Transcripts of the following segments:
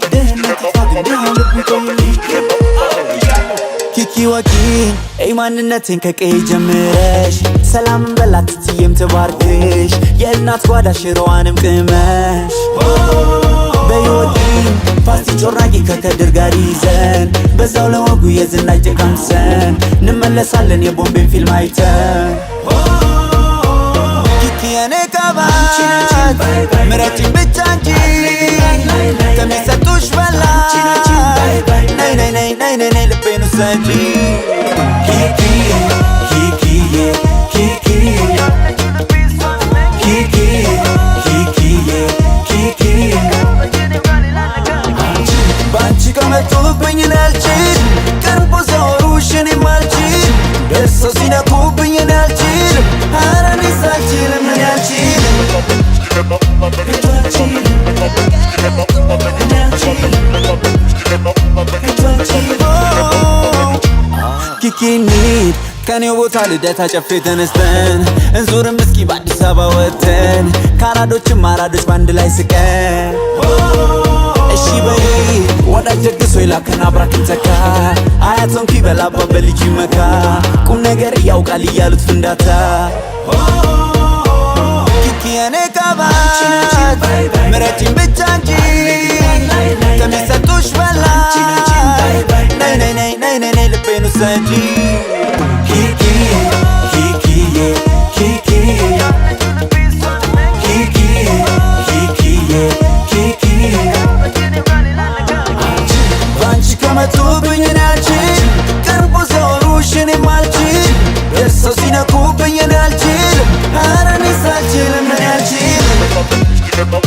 ድህነት ፋግዳው ልብ ቆይልኝ ኪኪ ወቂ ኤይ ማንነቴን ከቀይ ጀምረሽ ሰላምን በላት ትዬም ትባርክሽ የእናት ጓዳ ሽሮዋንም ቅመሽ በይወቂ ፓስቲ ጮራቂ ከከድር ጋር ይዘን በዛው ለወጉ የዝናጭ ቀምሰን እንመለሳለን የቦምቤን ፊልም አይተን ኪኪ የኔ ቀባት ምረጪኝ ብቻ እንጂ ከሚሰጡሽ በላይ ነይ ነይ ነይ ነይ ነይ ነይ ልቤን ውሰጂ ኪኪዬ ኪኪዬ ኪኪዬ ኪኪዬ ኪኪዬ ኪኪዬ ባንቺ ከመጡብኝ አልችል ቅርቡ ዘወሩሽ እኔም አልችል ደርሰው ሲነኩብኝ አልችል ኧረ እኔስ አልችልም እኔ አልችልም ኪኪ እንሂድ ከኔው ቦታ ልደታ ጨፌ ተነስተን እንዙርም እስኪ በአዲስ አበባ ወተን ከአራዶችም አራዶች ባንድ ላይ ስቀን እሺ በይ ወዳጅ ደግሶ ይላከን አብራክን ተካ አያቶን ኪበላባ በልጅ ይመካ ቁም ነገር ያውቃል እያሉት ፍንዳታ ኪኪ የኔ ቀባት ምረጪኝ ብቻ እንጂ ከሚሰጡሽ በላይ ነይ ነይ ነይ ነይ ነይ ነይ ልቤን ውሰጂ ኪኪዬ ኪኪዬ ኪኪዬ ኪኪዬ ኪኪዬ ኪኪዬ ባንቺ ከመጡብኝ አልችል ቅርቡ ዘወሩሽ እኔም አልችል ደርሰው ሲነኩብኝ አልችል ኧረ እኔስ አልችልም እኔ አልችልም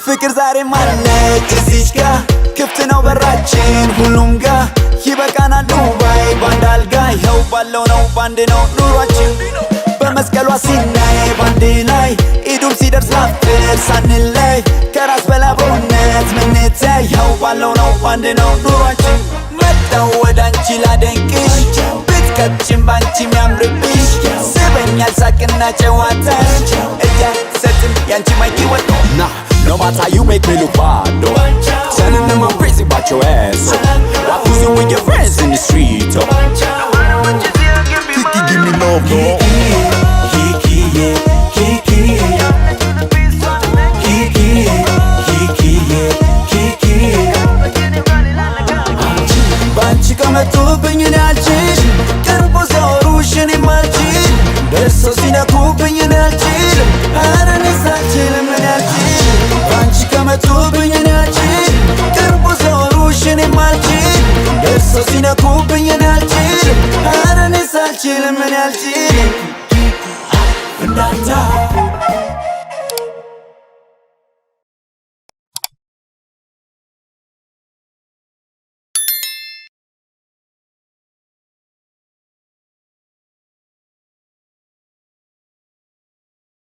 ፍቅር ዛሬም አለች እዚች ጋ ክፍት ነው በራችን ሁሉም ጋ ይበቃናል ዱባይ ባንድ አልጋ ይኸው ባለው ነው ባንድ ነው ኑሯችን በመስቀሏ ሲናይ ባንድ ላይ ኢዱም ሲደርስ ላፍጥር ሳንለይ ከራስ በላ በእውነት ምንተይ ይኸው ባለው ነው ባንድ ነው ኑሯችን መጣው ወደ አንቺ ላደንቅሽ ብትቀጭም ባንቺ የሚያምርብሽ ስበኛል ሳቅና ጨዋታሽ እጃ ሰጥም ያንቺ ማይኪ ወጥቶ No matter how you make me look bad, though. Telling them I'm crazy about your ass, so why cruising with your friends in the street, oh. Kiki, give me love, no. Kiki, yeah, Kiki, yeah. Kiki, Kiki, yeah, Kiki, yeah. Banchi ከመጡብኝ አልችል ቅርቡ ዘወሩሽ እኔም አልችል ደርሰው ሲነኩብኝ አልችል ኧረ እኔስ አልችልም እኔ አልችልም ባንቺ ከመጡብኝ አልችል ቅርቡ ዘወሩሽ እኔም አልችል ደርሰው ሲነኩብኝ አልችል ኧረ እኔስ አልችልም እኔ አልችልም